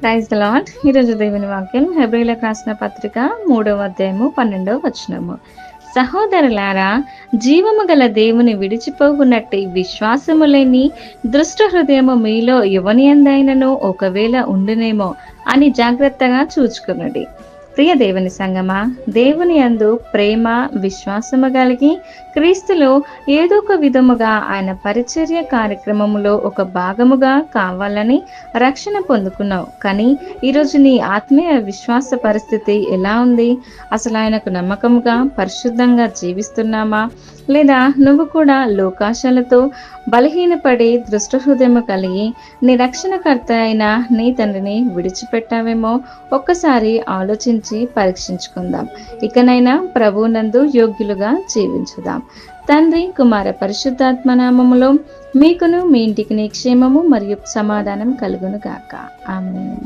Praise the lord. ఈరోజు దేవుని వాక్యం హెబ్రీయులకు రాసిన పత్రిక 3వ అధ్యాయము 12వ వచనము. సహోదరులారా, జీవము గల దేవుని విడిచిపోకున్నట్టి విశ్వాసము లేని దుష్ట హృదయము మీలో ఎవని యందైనను ఒకవేళ ఉండునేమో అని జాగ్రత్తగా చూచుకునుడి. ప్రియ దేవుని సంగమా, దేవుని యందు ప్రేమ విశ్వాసము కలిగి క్రీస్తులో ఏదో ఒక విధముగా ఆయన పరిచర్య కార్యక్రమములో ఒక భాగముగా కావాలని రక్షణ పొందుకున్నావు. కానీ ఈరోజు నీ ఆత్మీయ విశ్వాస పరిస్థితి ఎలా ఉంది? అసలు ఆయనకు నమ్మకముగా పరిశుద్ధంగా జీవిస్తున్నామా? లేదా నువ్వు కూడా లోకాశలతో బలహీనపడి దృష్ట హృదయము కలిగి నీ రక్షణకర్త అయిన నీ తండ్రిని విడిచిపెట్టావేమో ఒక్కసారి ఆలోచించి పరీక్షించుకుందాం. ఇకనైనా ప్రభువునందు యోగ్యులుగా జీవించుదాం. తండ్రి, కుమార, పరిశుద్ధాత్మ నామములో మీకును మీ ఇంటికి క్షేమము మరియు సమాధానం కలుగును గాక. ఆమేన్.